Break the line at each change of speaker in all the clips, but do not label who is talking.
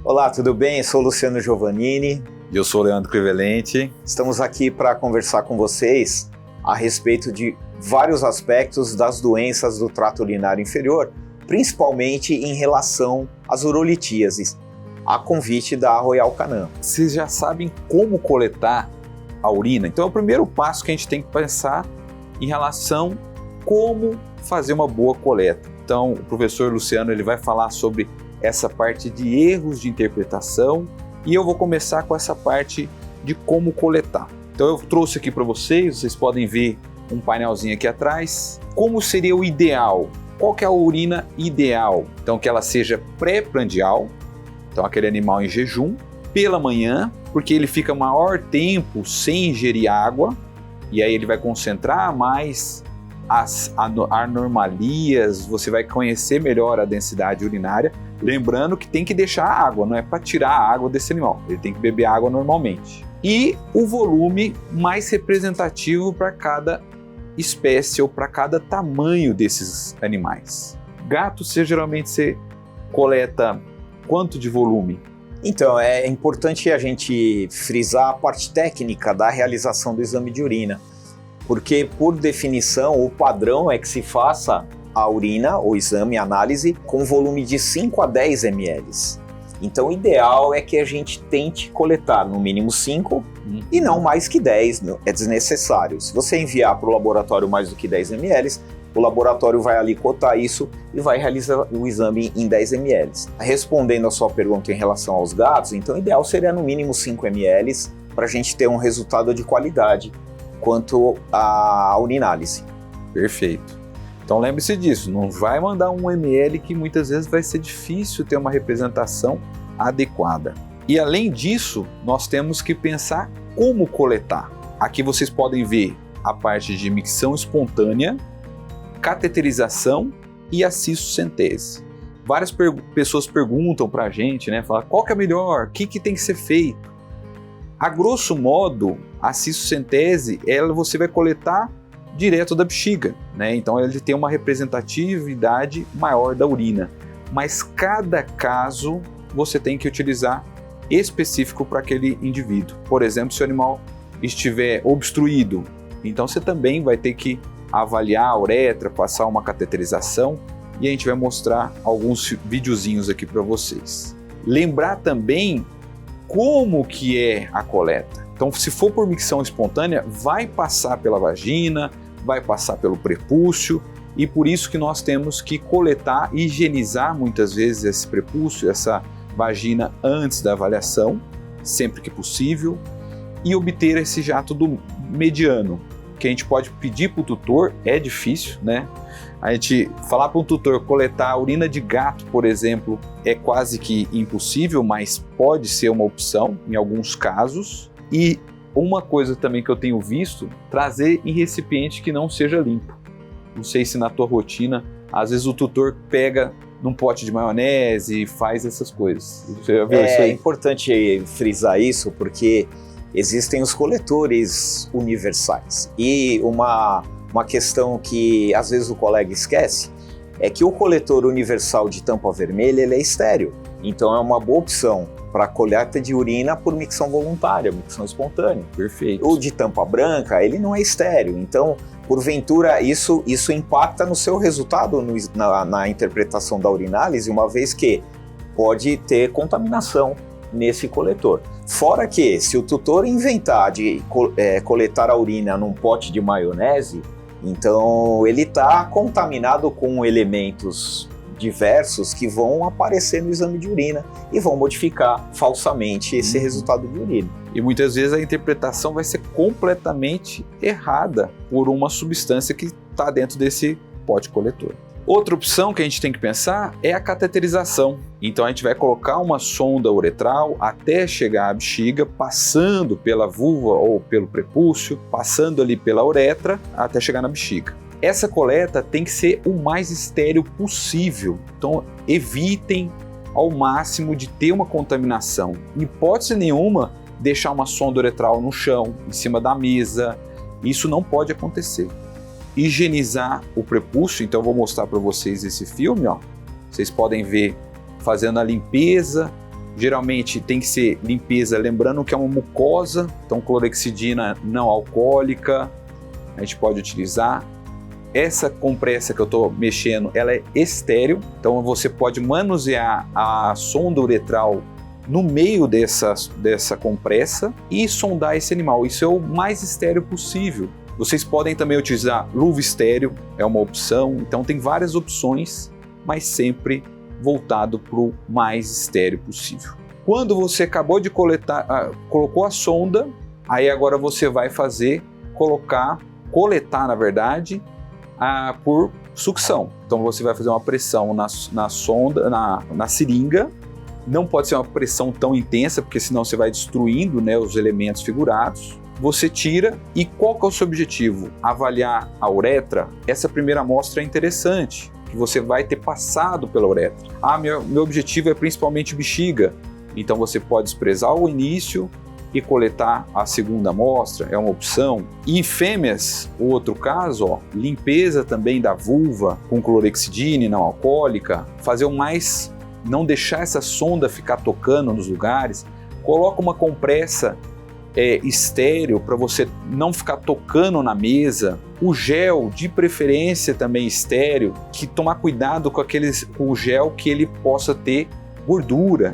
Olá, tudo bem? Eu sou o Luciano Giovannini.
E eu sou o Leandro Crivellente.
Estamos aqui para conversar com vocês a respeito de vários aspectos das doenças do trato urinário inferior, principalmente em relação às urolitíases, a convite da Royal Canin.
Vocês já sabem como coletar a urina? Então é o primeiro passo que a gente tem que pensar em relação a como fazer uma boa coleta. Então o professor Luciano ele vai falar sobre essa parte de erros de interpretação e eu vou começar com essa parte de como coletar. Então eu trouxe aqui para vocês podem ver um painelzinho aqui atrás, como seria o ideal, qual que é a urina ideal? Então que ela seja pré-prandial, então aquele animal em jejum, pela manhã, porque ele fica maior tempo sem ingerir água, e aí ele vai concentrar mais as anomalias, você vai conhecer melhor a densidade urinária, lembrando que tem que deixar a água, não é para tirar a água desse animal, ele tem que beber água normalmente. E o volume mais representativo para cada espécie ou para cada tamanho desses animais. Gato, geralmente você coleta quanto de volume?
Então, é importante a gente frisar a parte técnica da realização do exame de urina, porque, por definição, o padrão é que se faça a urina, o exame, a análise, com volume de 5 a 10 ml. Então, o ideal é que a gente tente coletar no mínimo 5 e não mais que 10, é desnecessário. Se você enviar para o laboratório mais do que 10 ml, o laboratório vai ali cotar isso e vai realizar o exame em 10 ml. Respondendo a sua pergunta em relação aos gatos, então o ideal seria no mínimo 5 ml para a gente ter um resultado de qualidade quanto à urinálise.
Perfeito. Então lembre-se disso, não vai mandar 1 ml que muitas vezes vai ser difícil ter uma representação adequada. E além disso, nós temos que pensar como coletar. Aqui vocês podem ver a parte de micção espontânea, cateterização e a cistocentese. Várias pessoas perguntam pra gente, né, falam, qual que é melhor, o que tem que ser feito? A grosso modo, a cistocentese, você vai coletar direto da bexiga, né? Então ele tem uma representatividade maior da urina, mas cada caso você tem que utilizar específico para aquele indivíduo. Por exemplo, se o animal estiver obstruído, então você também vai ter que avaliar a uretra, passar uma cateterização e a gente vai mostrar alguns videozinhos aqui para vocês. Lembrar também como que é a coleta. Então, se for por micção espontânea, vai passar pela vagina, vai passar pelo prepúcio e por isso que nós temos que coletar e higienizar muitas vezes esse prepúcio, essa vagina antes da avaliação, sempre que possível, e obter esse jato do mediano, que a gente pode pedir para o tutor, é difícil, né? A gente falar para um tutor coletar a urina de gato, por exemplo, é quase que impossível, mas pode ser uma opção em alguns casos. E uma coisa também que eu tenho visto, trazer em recipiente que não seja limpo. Não sei se na tua rotina, às vezes o tutor pega num pote de maionese e faz essas coisas. Você já viu isso aí?
É importante frisar isso porque existem os coletores universais. E uma questão que às vezes o colega esquece é que o coletor universal de tampa vermelha ele é estéril. Então é uma boa opção para coleta de urina por micção voluntária, micção espontânea.
Perfeito.
O de tampa branca, ele não é estéril. Então, porventura, isso impacta no seu resultado na interpretação da urinálise, uma vez que pode ter contaminação nesse coletor. Fora que, se o tutor inventar de coletar a urina num pote de maionese, então ele está contaminado com elementos diversos que vão aparecer no exame de urina e vão modificar falsamente esse resultado de urina.
E muitas vezes a interpretação vai ser completamente errada por uma substância que está dentro desse pote coletor. Outra opção que a gente tem que pensar é a cateterização. Então a gente vai colocar uma sonda uretral até chegar à bexiga, passando pela vulva ou pelo prepúcio, passando ali pela uretra até chegar na bexiga. Essa coleta tem que ser o mais estéril possível. Então evitem ao máximo de ter uma contaminação. Em hipótese nenhuma, deixar uma sonda uretral no chão, em cima da mesa. Isso não pode acontecer. Higienizar o prepúcio, então eu vou mostrar para vocês esse filme, ó. Vocês podem ver fazendo a limpeza Geralmente tem que ser limpeza, lembrando que é uma mucosa, então clorexidina não alcoólica, a gente pode utilizar. Essa compressa que eu estou mexendo, ela é estéril, então você pode manusear a sonda uretral no meio dessa compressa e sondar esse animal. Isso é o mais estéril possível. Vocês podem também utilizar luva estéril, é uma opção, então tem várias opções, mas sempre voltado para o mais estéril possível. Quando você acabou de coletar, colocou a sonda, aí agora você vai coletar na verdade, por sucção. Então você vai fazer uma pressão na sonda, na seringa. Não pode ser uma pressão tão intensa, porque senão você vai destruindo, né, os elementos figurados. Você tira e qual que é o seu objetivo? Avaliar a uretra? Essa primeira amostra é interessante, que você vai ter passado pela uretra. Meu objetivo é principalmente bexiga. Então você pode desprezar o início e coletar a segunda amostra, é uma opção. E em fêmeas, o outro caso, limpeza também da vulva com clorexidina não alcoólica, não deixar essa sonda ficar tocando nos lugares, coloca uma compressa estéril para você não ficar tocando na mesa, o gel de preferência também estéril, que tomar cuidado com o gel que ele possa ter gordura,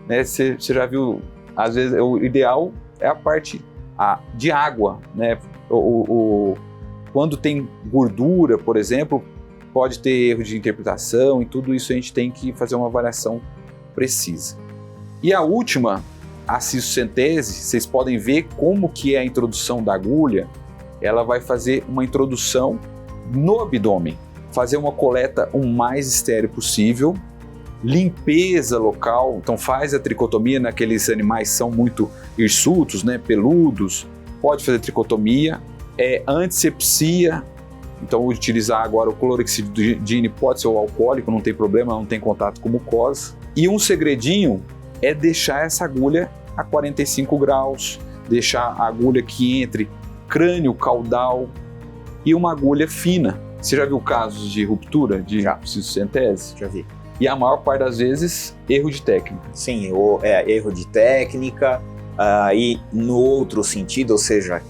né? Você já viu, às vezes o ideal é a parte de água, né? Quando tem gordura, por exemplo, pode ter erro de interpretação e tudo isso a gente tem que fazer uma avaliação precisa. E a última, a cistocentese, vocês podem ver como que é a introdução da agulha. Ela vai fazer uma introdução no abdômen, fazer uma coleta o mais estéril possível, limpeza local, então faz a tricotomia naqueles animais que são muito hirsutos, né, peludos, pode fazer tricotomia, antisepsia, então utilizar agora o clorexidina pode ser o alcoólico, não tem problema, não tem contato com mucosa. E um segredinho é deixar essa agulha a 45 graus, deixar a agulha que entre crânio, caudal e uma agulha fina. Você já viu casos de ruptura de cistocentese?
Já vi.
E a maior parte das vezes, erro de técnica.
Sim, erro de técnica, e no outro sentido, ou seja,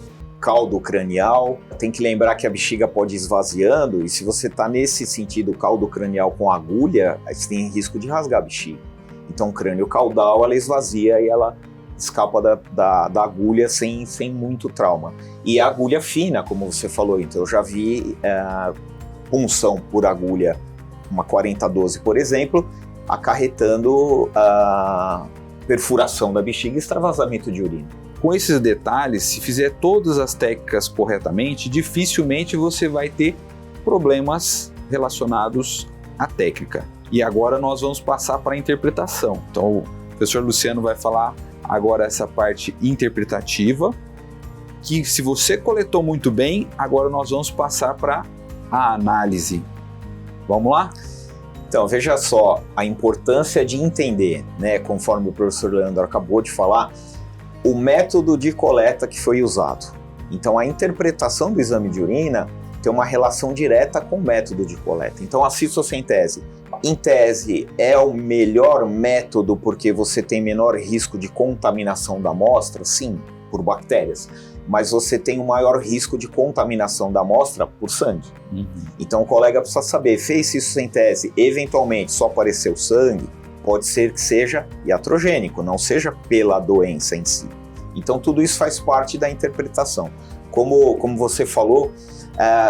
caldo cranial. Tem que lembrar que a bexiga pode ir esvaziando, e se você está nesse sentido, caldo cranial com agulha, você tem risco de rasgar a bexiga. Então o crânio caudal, ela esvazia e ela escapa da agulha sem muito trauma. E a agulha fina, como você falou, então eu já vi punção por agulha, uma 40-12, por exemplo, acarretando a perfuração da bexiga e extravasamento de urina.
Com esses detalhes, se fizer todas as técnicas corretamente, dificilmente você vai ter problemas relacionados à técnica. E agora nós vamos passar para a interpretação. Então o professor Luciano vai falar agora essa parte interpretativa, que se você coletou muito bem, agora nós vamos passar para a análise. Vamos lá?
Então, veja só a importância de entender, né, conforme o professor Leandro acabou de falar, o método de coleta que foi usado. Então, a interpretação do exame de urina tem uma relação direta com o método de coleta. Então, a cistocentese, em tese, é o melhor método porque você tem menor risco de contaminação da amostra? Sim, por bactérias. Mas você tem um maior risco de contaminação da amostra por sangue. Então o colega precisa saber, fez cistocentese, eventualmente só apareceu sangue, pode ser que seja iatrogênico, não seja pela doença em si. Então tudo isso faz parte da interpretação. Como você falou,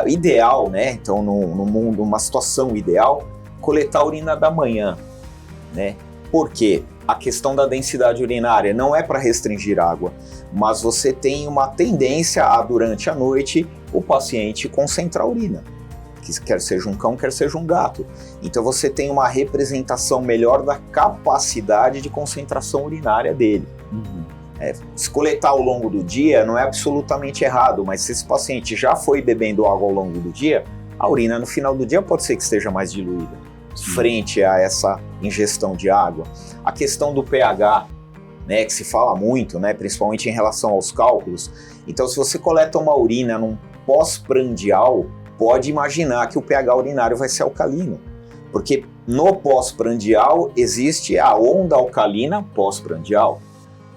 ideal, né? Então no mundo, uma situação ideal, coletar a urina da manhã, né? Por quê? A questão da densidade urinária não é para restringir água, mas você tem uma tendência a, durante a noite, o paciente concentrar urina, que quer seja um cão, quer seja um gato. Então você tem uma representação melhor da capacidade de concentração urinária dele. Se coletar ao longo do dia não é absolutamente errado, mas se esse paciente já foi bebendo água ao longo do dia, a urina no final do dia pode ser que esteja mais diluída. Frente a essa ingestão de água. A questão do pH, né, que se fala muito, né, principalmente em relação aos cálculos. Então, se você coleta uma urina num pós-prandial, pode imaginar que o pH urinário vai ser alcalino, porque no pós-prandial existe a onda alcalina pós-prandial,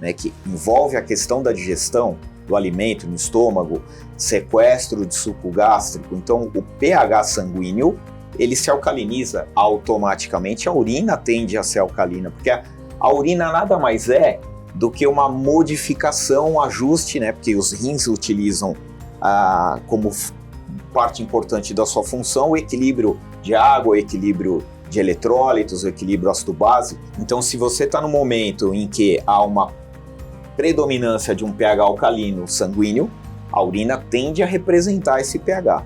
né, que envolve a questão da digestão do alimento no estômago, sequestro de suco gástrico. Então o pH sanguíneo ele se alcaliniza automaticamente, a urina tende a ser alcalina, porque a urina nada mais é do que uma modificação, um ajuste, né, porque os rins utilizam como parte importante da sua função o equilíbrio de água, o equilíbrio de eletrólitos, o equilíbrio ácido-base. Então se você está no momento em que há uma predominância de um pH alcalino sanguíneo, a urina tende a representar esse pH.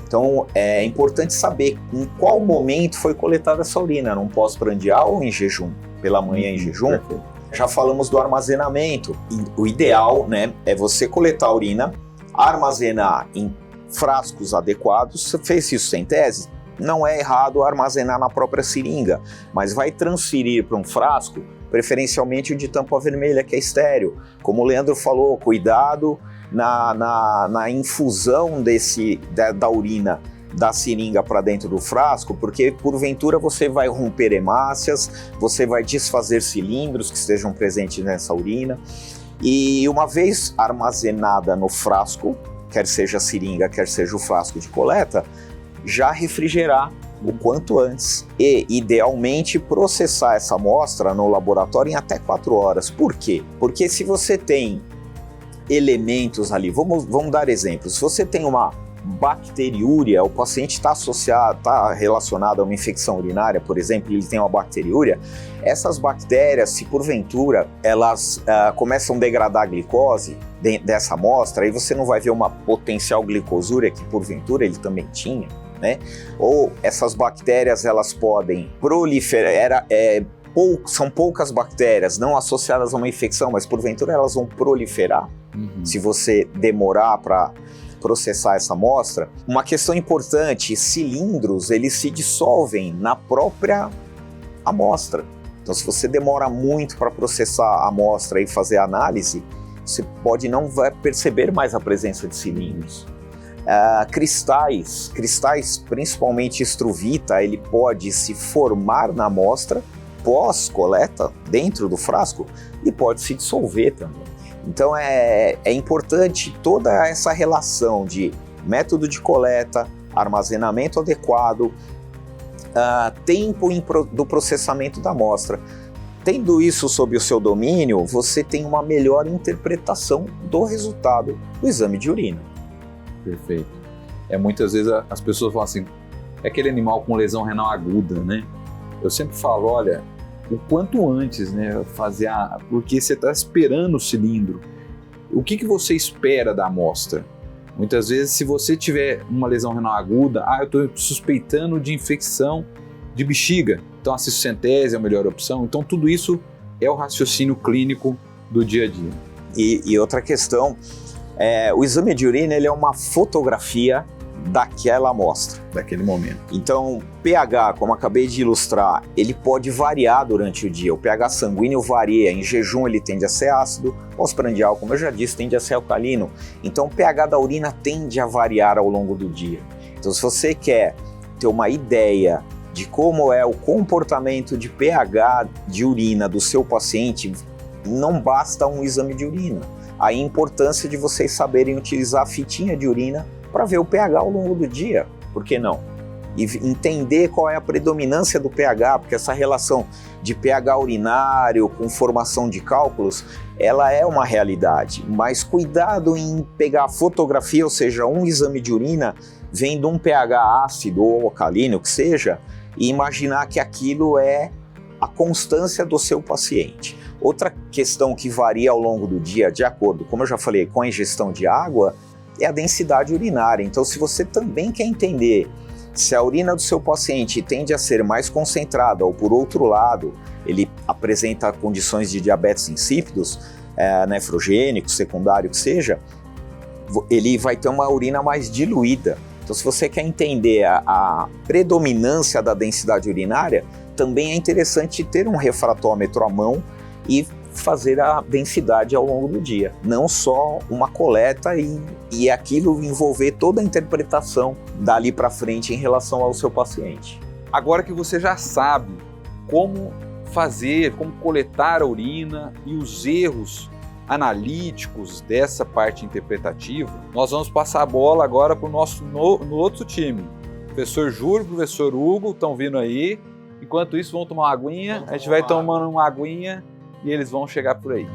Então é importante saber em qual momento foi coletada essa urina, num pós-prandial ou em jejum, pela manhã em jejum.
Perfeito.
Já falamos do armazenamento. O ideal, né, é você coletar a urina, armazenar em frascos adequados. Você fez isso sem tese? Não é errado armazenar na própria seringa, mas vai transferir para um frasco, preferencialmente o de tampa vermelha, que é estéril. Como o Leandro falou, cuidado na infusão da urina da seringa para dentro do frasco, porque porventura você vai romper hemácias, você vai desfazer cilindros que estejam presentes nessa urina. E uma vez armazenada no frasco, quer seja a seringa, quer seja o frasco de coleta, já refrigerar o quanto antes e, idealmente, processar essa amostra no laboratório em até 4 horas. Por quê? Porque se você tem elementos ali, vamos dar exemplos, se você tem uma bacteriúria, o paciente está relacionado a uma infecção urinária, por exemplo, ele tem uma bacteriúria, essas bactérias, se porventura elas começam a degradar a glicose dessa amostra, aí você não vai ver uma potencial glicosúria que porventura ele também tinha, né? Ou essas bactérias elas podem proliferar, são poucas bactérias não associadas a uma infecção, mas porventura elas vão proliferar se você demorar para processar essa amostra. Uma questão importante, cilindros eles se dissolvem na própria amostra. Então se você demora muito para processar a amostra e fazer a análise, você não vai perceber mais a presença de cilindros. Cristais, principalmente estruvita, ele pode se formar na amostra pós-coleta, dentro do frasco, e pode se dissolver também. Então é importante toda essa relação de método de coleta, armazenamento adequado, tempo do processamento da amostra. Tendo isso sob o seu domínio, você tem uma melhor interpretação do resultado do exame de urina.
Perfeito. Muitas vezes as pessoas falam assim, é aquele animal com lesão renal aguda, né? Eu sempre falo, olha, o quanto antes, né, porque você está esperando o cilindro. O que você espera da amostra? Muitas vezes, se você tiver uma lesão renal aguda, eu estou suspeitando de infecção de bexiga, então a cistocentese é a melhor opção. Então tudo isso é o raciocínio clínico do dia a dia.
E outra questão, o exame de urina ele é uma fotografia daquela amostra.
Daquele momento.
Então, pH, como acabei de ilustrar, ele pode variar durante o dia. O pH sanguíneo varia. Em jejum ele tende a ser ácido, pós-prandial, como eu já disse, tende a ser alcalino. Então, o pH da urina tende a variar ao longo do dia. Então, se você quer ter uma ideia de como é o comportamento de pH de urina do seu paciente, não basta um exame de urina. A importância de vocês saberem utilizar a fitinha de urina para ver o pH ao longo do dia, por que não? E entender qual é a predominância do pH, porque essa relação de pH urinário com formação de cálculos, ela é uma realidade, mas cuidado em pegar a fotografia, ou seja, um exame de urina, vendo um pH ácido ou alcalino, que seja, e imaginar que aquilo é a constância do seu paciente. Outra questão que varia ao longo do dia, de acordo, como eu já falei, com a ingestão de água, é a densidade urinária. Então, se você também quer entender se a urina do seu paciente tende a ser mais concentrada ou, por outro lado, ele apresenta condições de diabetes insípidos, nefrogênico, secundário, que seja, ele vai ter uma urina mais diluída. Então, se você quer entender a predominância da densidade urinária, também é interessante ter um refratômetro à mão e fazer a densidade ao longo do dia, não só uma coleta e aquilo envolver toda a interpretação dali para frente em relação ao seu paciente.
Agora que você já sabe como fazer, como coletar a urina e os erros analíticos dessa parte interpretativa, nós vamos passar a bola agora para o nosso no outro time. Professor Júlio, professor Hugo estão vindo aí. Enquanto isso, vamos tomar uma aguinha. A gente vai tomando uma aguinha e eles vão chegar por aí.